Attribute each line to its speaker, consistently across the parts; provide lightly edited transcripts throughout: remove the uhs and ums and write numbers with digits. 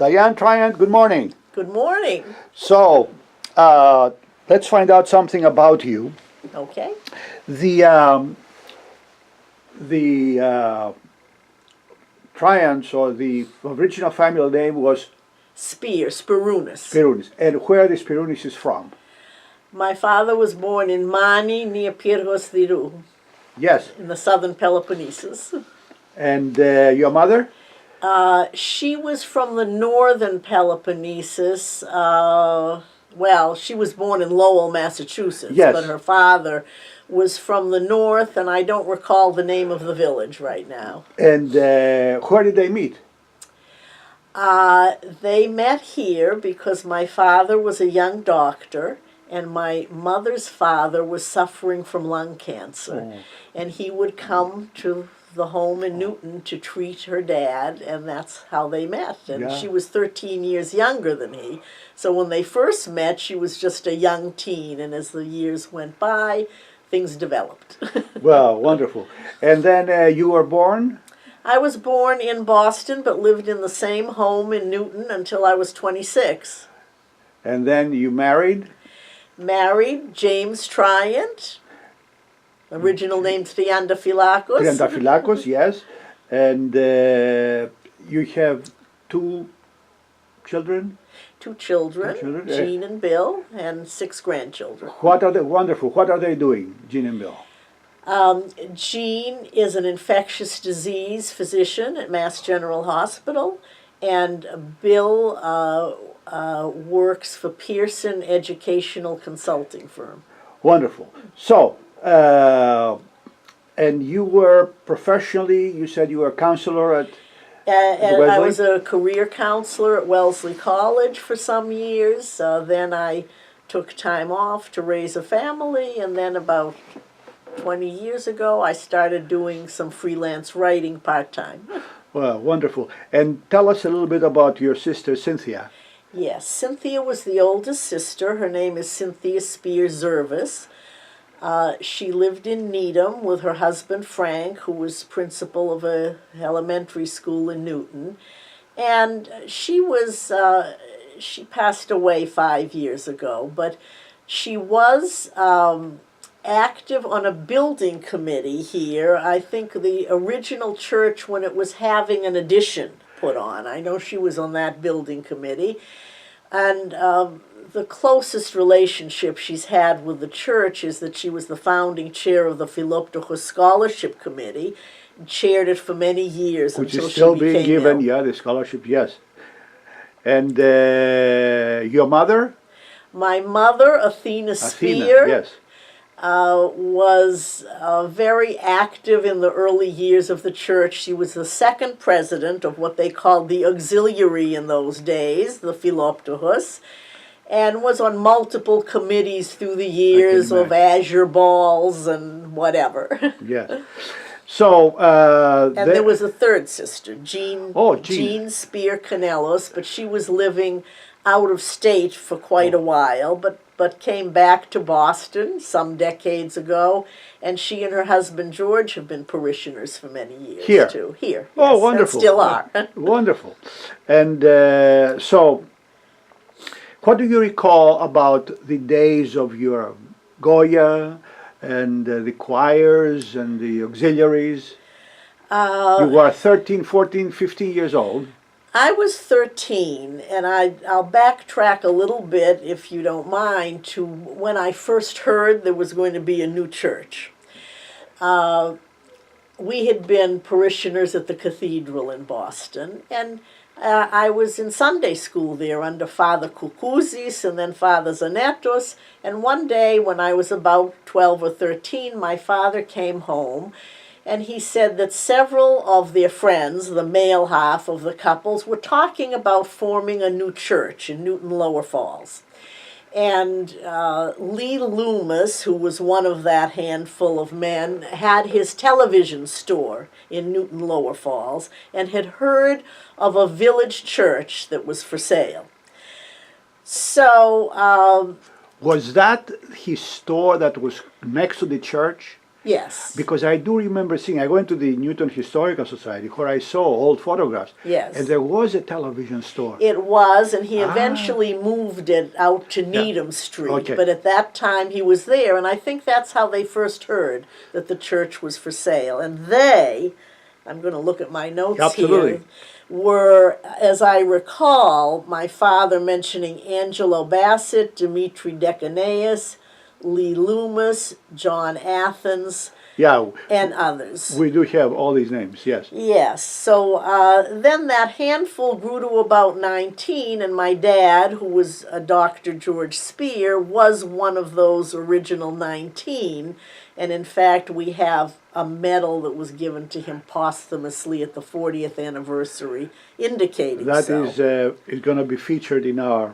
Speaker 1: Diane, Triant, good morning.
Speaker 2: Good morning.
Speaker 1: So, let's find out something about you.
Speaker 2: Okay.
Speaker 1: The Triants, or the original family name was
Speaker 2: Spirunis.
Speaker 1: Spirunis. And where the Spirunis is from?
Speaker 2: My father was born in Mani, near Pyrgos Dirou,
Speaker 1: Yes.
Speaker 2: in the southern Peloponnesus.
Speaker 1: And your mother?
Speaker 2: She was from the northern Peloponnesus. Well, she was born in Lowell, Massachusetts,
Speaker 1: Yes.
Speaker 2: but her father was from the north, and I don't recall the name of the village right now.
Speaker 1: And where did they meet?
Speaker 2: They met here because my father was a young doctor, and my mother's father was suffering from lung cancer. And he would come to the home in Newton to treat her dad, and that's how they met. And
Speaker 1: Yeah.
Speaker 2: she was 13 years younger than he. So when they first met, she was just a young teen, and as the years went by, things developed.
Speaker 1: Well, wonderful. And then you were born?
Speaker 2: I was born in Boston, but lived in the same home in Newton until I was 26.
Speaker 1: And then you married?
Speaker 2: Married James Triant, original name Triantafylakos.
Speaker 1: Triantafylakos, yes. And you have two children?
Speaker 2: Two children,
Speaker 1: Two children,
Speaker 2: Jean and Bill, and 6 grandchildren.
Speaker 1: What are they? Wonderful. What are they doing, Jean and Bill?
Speaker 2: Jean is an infectious disease physician at Mass General Hospital, and Bill works for Pearson Educational Consulting Firm.
Speaker 1: Wonderful. So, and you were professionally, you said you were a counselor at
Speaker 2: And I was a career counselor at Wellesley College for some years. Then I took time off to raise a family, and then about 20 years ago I started doing some freelance writing part-time.
Speaker 1: Well, wonderful. And tell us a little bit about your sister, Cynthia.
Speaker 2: Yes, Cynthia was the oldest sister. Her name is Cynthia Spear-Zervis. She lived in Needham with her husband Frank, who was principal of a elementary school in Newton. And she passed away 5 years ago, but she was active on a building committee here. I think the original church, when it was having an addition put on. I know she was on that building committee. And the closest relationship she's had with the church is that she was the founding chair of the Philoptochos Scholarship Committee, and chaired it for many years
Speaker 1: Which
Speaker 2: until
Speaker 1: is still
Speaker 2: she
Speaker 1: being
Speaker 2: became
Speaker 1: given,
Speaker 2: ill.
Speaker 1: yeah, the scholarship, yes. And your mother?
Speaker 2: My mother, Athena
Speaker 1: Athena,
Speaker 2: Spear,
Speaker 1: yes.
Speaker 2: was very active in the early years of the church. She was the second president of what they called the auxiliary in those days, the Philoptochos, and was on multiple committees through the years of azure balls and whatever.
Speaker 1: Yes. So,
Speaker 2: And there was a third sister, Jean,
Speaker 1: Oh, Jean.
Speaker 2: Jean Spear Canelos, but she was living out of state for quite a while, but came back to Boston some decades ago, and she and her husband George have been parishioners for many years
Speaker 1: Here?
Speaker 2: too. Here.
Speaker 1: Oh,
Speaker 2: yes,
Speaker 1: wonderful.
Speaker 2: And still are.
Speaker 1: Wonderful. And so, what do you recall about the days of your Goya and the choirs and the auxiliaries? You were 13, 14, 15 years old.
Speaker 2: I was 13, and I'll backtrack a little bit, if you don't mind, to when I first heard there was going to be a new church. We had been parishioners at the cathedral in Boston, and I was in Sunday school there under Father Koukouzis and then Father Zanetos, and one day when I was about 12 or 13, my father came home, and he said that several of their friends, the male half of the couples, were talking about forming a new church in Newton Lower Falls. And Lee Loomis, who was one of that handful of men, had his television store in Newton Lower Falls and had heard of a village church that was for sale. So
Speaker 1: Was that his store that was next to the church?
Speaker 2: Yes.
Speaker 1: Because I do remember seeing, I went to the Newton Historical Society where I saw old photographs.
Speaker 2: Yes.
Speaker 1: And there was a television store.
Speaker 2: It was, and he
Speaker 1: Ah.
Speaker 2: eventually moved it out to
Speaker 1: Yeah.
Speaker 2: Needham Street.
Speaker 1: Okay.
Speaker 2: But at that time he was there, and I think that's how they first heard that the church was for sale. And they, I'm going to look at my notes
Speaker 1: Absolutely.
Speaker 2: here, were, as I recall, my father mentioning Angelo Bassett, Dimitri Decaneus, Lee Loomis, John Athens,
Speaker 1: Yeah,
Speaker 2: and others.
Speaker 1: we do have all these names, yes.
Speaker 2: Yes, so then that handful grew to about 19, and my dad, who was Dr. George Spear, was one of those original 19. And in fact, we have a medal that was given to him posthumously at the 40th anniversary, indicating
Speaker 1: That
Speaker 2: so.
Speaker 1: is going to be featured in our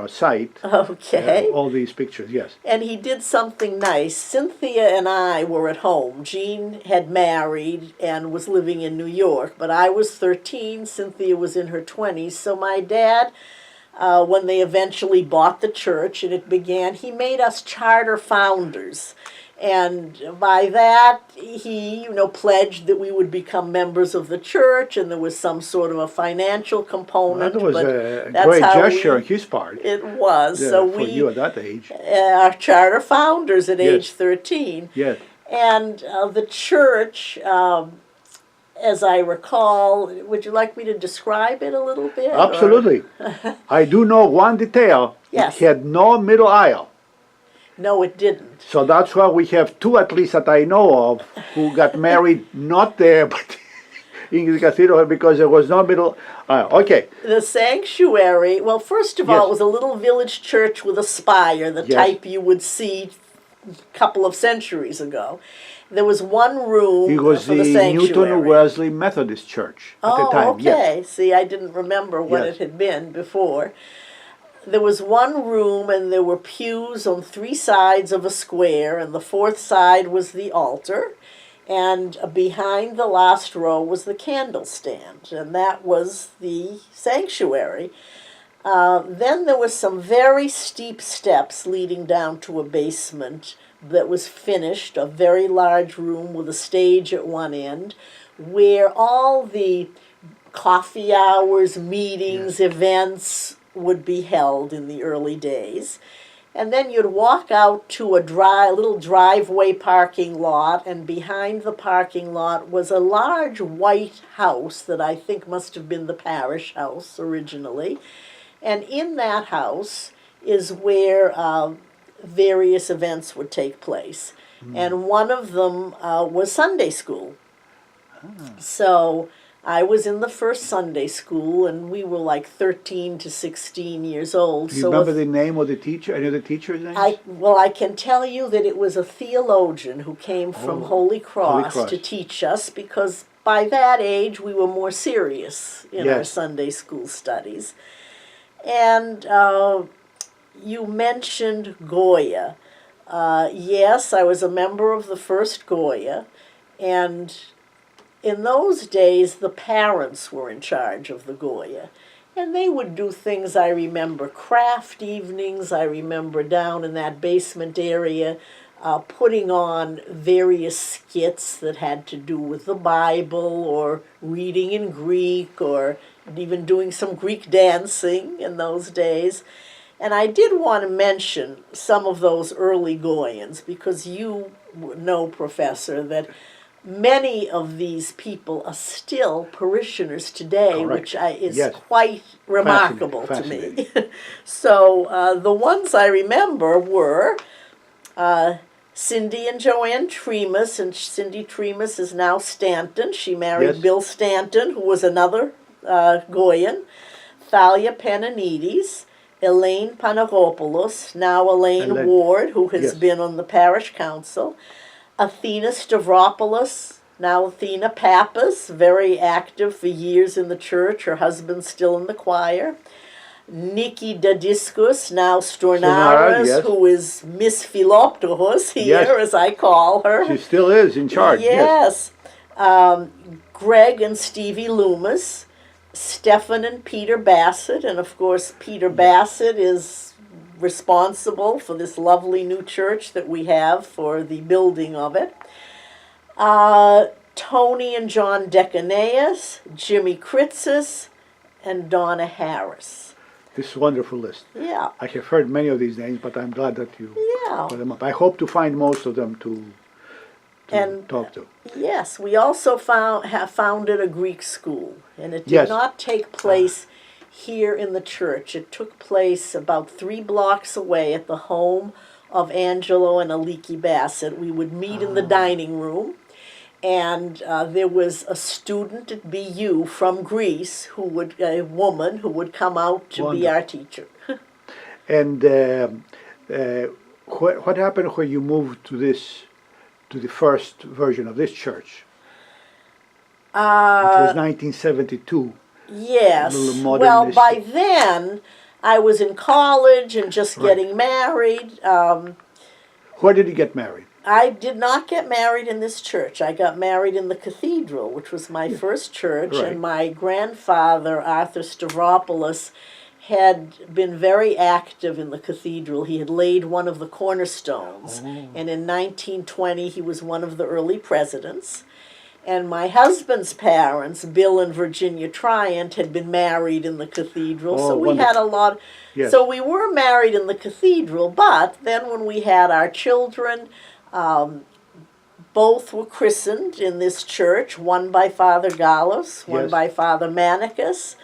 Speaker 1: site.
Speaker 2: Okay.
Speaker 1: All these pictures, yes.
Speaker 2: And he did something nice. Cynthia and I were at home. Jean had married and was living in New York, but I was 13, Cynthia was in her 20s. So my dad, when they eventually bought the church and it began, he made us charter founders. And by that, he, pledged that we would become members of the church, and there was some sort of a financial component.
Speaker 1: That was
Speaker 2: but
Speaker 1: a
Speaker 2: that's
Speaker 1: great
Speaker 2: how
Speaker 1: gesture on
Speaker 2: we,
Speaker 1: his part.
Speaker 2: It was.
Speaker 1: Yeah,
Speaker 2: So
Speaker 1: for
Speaker 2: we
Speaker 1: you at that age.
Speaker 2: are charter founders at
Speaker 1: Yes.
Speaker 2: age 13.
Speaker 1: Yes.
Speaker 2: And the church, as I recall, would you like me to describe it a little bit? or-
Speaker 1: Absolutely. I do know one detail.
Speaker 2: Yes.
Speaker 1: It had no middle aisle.
Speaker 2: No, it didn't.
Speaker 1: So that's why we have two at least that I know of who got married not there but in the cathedral because there was no middle aisle. Okay.
Speaker 2: The sanctuary, well, first of all,
Speaker 1: Yes.
Speaker 2: it was a little village church with a spire, the
Speaker 1: Yes.
Speaker 2: type you would see a couple of centuries ago. There was one room
Speaker 1: It was
Speaker 2: for
Speaker 1: the
Speaker 2: the sanctuary.
Speaker 1: Newton Wesley Methodist Church at the time.
Speaker 2: Oh, okay. See, I didn't remember what
Speaker 1: Yes.
Speaker 2: it had been before. There was one room, and there were pews on 3 sides of a square, and the 4th side was the altar. And behind the last row was the candle stand, and that was the sanctuary. Then there was some very steep steps leading down to a basement that was finished, a very large room with a stage at one end, where all the coffee hours, meetings, events would be held in the early days. And then you'd walk out to a little driveway parking lot, and behind the parking lot was a large white house that I think must have been the parish house originally. And in that house is where various events would take place. And one of them was Sunday school. So I was in the first Sunday school, and we were like 13 to 16 years old.
Speaker 1: Do you
Speaker 2: so
Speaker 1: remember
Speaker 2: if-
Speaker 1: the name of the teacher? Any of the teachers' names?
Speaker 2: I can tell you that it was a theologian who came from Holy Cross,
Speaker 1: Cross.
Speaker 2: to teach us, because by that age we were more serious in our
Speaker 1: Yes.
Speaker 2: Sunday school studies. And you mentioned Goya. Yes, I was a member of the first Goya, and in those days the parents were in charge of the Goya. And they would do things, I remember craft evenings, I remember down in that basement area putting on various skits that had to do with the Bible or reading in Greek or even doing some Greek dancing in those days. And I did want to mention some of those early Goyans because you know, Professor, that many of these people are still parishioners today,
Speaker 1: Correct.
Speaker 2: which is
Speaker 1: Yes.
Speaker 2: quite remarkable to
Speaker 1: Fascinating.
Speaker 2: me. So the ones I remember were Cindy and Joanne Tremas, and Cindy Tremas is now Stanton. She married
Speaker 1: Yes.
Speaker 2: Bill Stanton, who was another Goyan. Thalia Pananides, Elaine Panagopoulos, now Elaine
Speaker 1: Elaine.
Speaker 2: Ward, who has
Speaker 1: Yes.
Speaker 2: been on the parish council. Athena Stavropoulos, now Athena Pappas, very active for years in the church. Her husband's still in the choir. Nikki Dadiskus, now Stornaras,
Speaker 1: yes.
Speaker 2: who is Miss Philoptohos here,
Speaker 1: Yes.
Speaker 2: as I call her.
Speaker 1: She still is in charge. Yes.
Speaker 2: Yes. Greg and Stevie Loomis, Stephen and Peter Bassett, and of course Peter Bassett is responsible for this lovely new church that we have for the building of it. Tony and John Decaneus, Jimmy Kritzis, and Donna Harris.
Speaker 1: This wonderful list.
Speaker 2: Yeah.
Speaker 1: I have heard many of these names, but I'm glad that you
Speaker 2: Yeah.
Speaker 1: put them up. I hope to find most of them to
Speaker 2: And
Speaker 1: talk to.
Speaker 2: yes, we also have founded a Greek school, and it did
Speaker 1: Yes.
Speaker 2: not take place here in the church. It took place about 3 blocks away at the home of Angelo and Aliki Bassett. We would meet in the dining room, and there was a student at BU from Greece a woman who would come out to be our teacher.
Speaker 1: And what happened when you moved to the first version of this church? It was 1972.
Speaker 2: Yes.
Speaker 1: A little
Speaker 2: Well, by
Speaker 1: modernistic.
Speaker 2: then I was in college and just getting married.
Speaker 1: Where did you get married?
Speaker 2: I did not get married in this church. I got married in the cathedral, which was my first church,
Speaker 1: Right.
Speaker 2: and my grandfather, Arthur Stavropoulos, had been very active in the cathedral. He had laid one of the cornerstones, and in 1920 he was one of the early presidents. And my husband's parents, Bill and Virginia Tryant, had been married in the cathedral, so we had a lot.
Speaker 1: Yes.
Speaker 2: So we were married in the cathedral, but then when we had our children, both were christened in this church, one by Father Gallos, one
Speaker 1: Yes.
Speaker 2: by Father Manicus.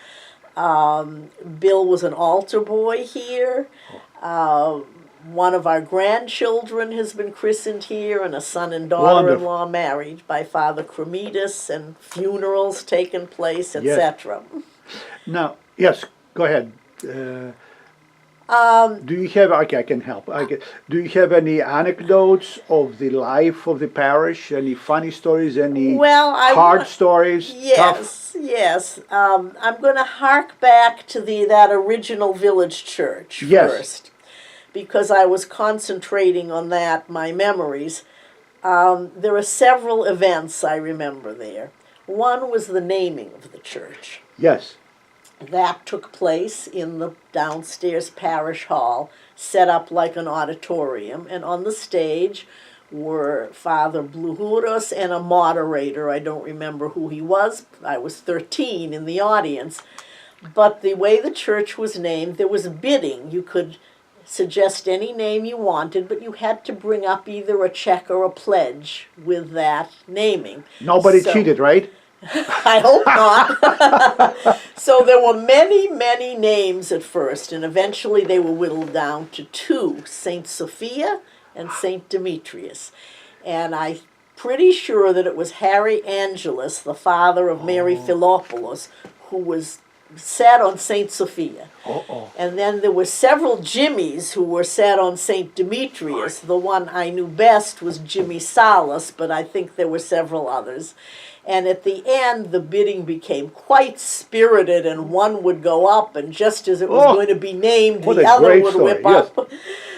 Speaker 2: Bill was an altar boy here. One of our grandchildren has been christened here, and a son and daughter-in-law married by Father Cremidas, and funerals taken place, etc.
Speaker 1: Now, yes, go ahead. Do you have, okay, I can help. Do you have any anecdotes of the life of the parish? Any funny stories? Any hard stories? Tough?
Speaker 2: Yes. I'm going to hark back to that original village church first, because I was concentrating on that, my memories. There are several events I remember there. One was the naming of the church.
Speaker 1: Yes.
Speaker 2: That took place in the downstairs parish hall, set up like an auditorium, and on the stage were Father Bluhuros and a moderator. I don't remember who he was. I was 13 in the audience. But the way the church was named, there was bidding. You could suggest any name you wanted, but you had to bring up either a check or a pledge with that naming.
Speaker 1: Nobody cheated, right?
Speaker 2: I hope not. So there were many, many names at first, and eventually they were whittled down to 2, Saint Sophia and Saint Demetrius. And I'm pretty sure that it was Harry Angelus, the father of Mary Philopoulos, who was sat on Saint Sophia. And then there were several Jimmies who were sat on Saint Demetrius. The one I knew best was Jimmy Salas, but I think there were several others. And at the end, the bidding became quite spirited, and one would go up, and just as it was going to be named, the other would whip up.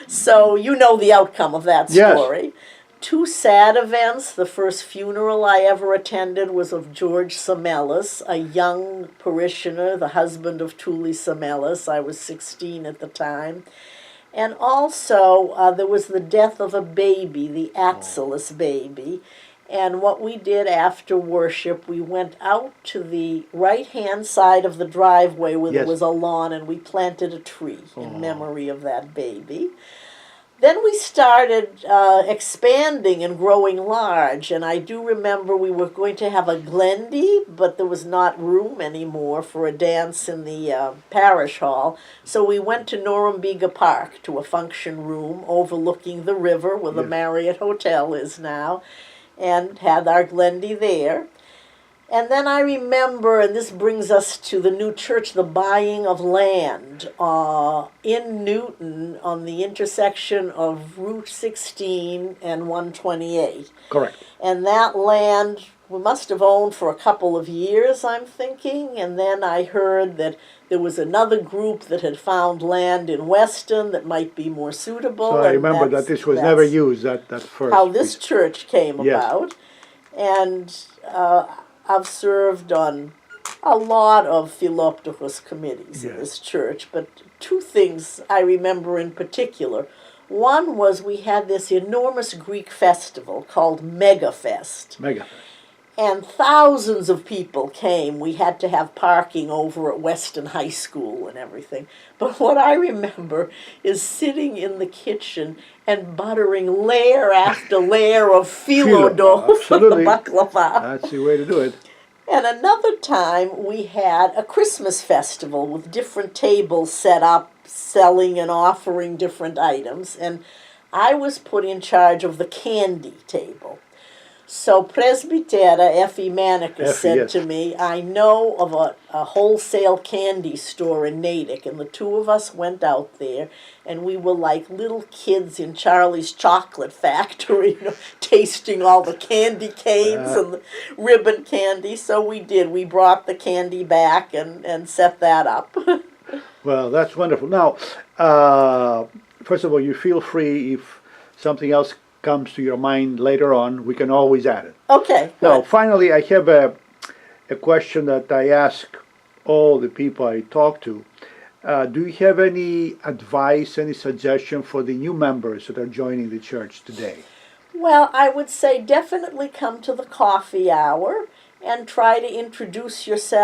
Speaker 2: So you know the outcome of that story. 2 sad events. The first funeral I ever attended was of George Samelis, a young parishioner, the husband of Tuli Samelis. I was 16 at the time. And also, there was the death of a baby, the Atzelis baby. And what we did after worship, we went out to the right-hand side of the driveway where there was a lawn, and we planted a tree in memory of that baby. Then we started expanding and growing large, and I do remember we were going to have a Glendy, but there was not room anymore for a dance in the parish hall. So we went to Norumbega Park, to a function room overlooking the river where the Marriott Hotel is now, and had our Glendy there. And then I remember, and this brings us to the new church, the buying of land in Newton on the intersection of Route 16 and 128.
Speaker 1: Correct.
Speaker 2: And that land we must have owned for a couple of years, I'm thinking. And then I heard that there was another group that had found land in Weston that might be more suitable.
Speaker 1: So I remember that this was never used, that first.
Speaker 2: How this church came about. And I've served on a lot of Philoptochos committees in
Speaker 1: Yeah.
Speaker 2: this church, but two things I remember in particular. One was we had this enormous Greek festival called Megafest,
Speaker 1: Mega.
Speaker 2: and thousands of people came. We had to have parking over at Weston High School and everything. But what I remember is sitting in the kitchen and buttering layer after layer of phyllo
Speaker 1: Phyllo,
Speaker 2: dough for the
Speaker 1: absolutely.
Speaker 2: baklava.
Speaker 1: That's the way to do it.
Speaker 2: And another time we had a Christmas festival with different tables set up selling and offering different items. And I was put in charge of the candy table. So Presbytera Effie Manica
Speaker 1: Effie,
Speaker 2: said
Speaker 1: yes.
Speaker 2: to me, I know of a wholesale candy store in Natick. And the two of us went out there, and we were like little kids in Charlie's Chocolate Factory, you know, tasting all the candy canes and the ribbon candy. So we did. We brought the candy back and set that up.
Speaker 1: Well, that's wonderful. Now, first of all, you feel free if something else comes to your mind later on, we can always add it.
Speaker 2: Okay.
Speaker 1: Now,
Speaker 2: Good.
Speaker 1: finally, I have a question that I ask all the people I talk to. Do you have any advice, any suggestion for the new members that are joining the church today?
Speaker 2: Well, I would say definitely come to the coffee hour and try to introduce yourself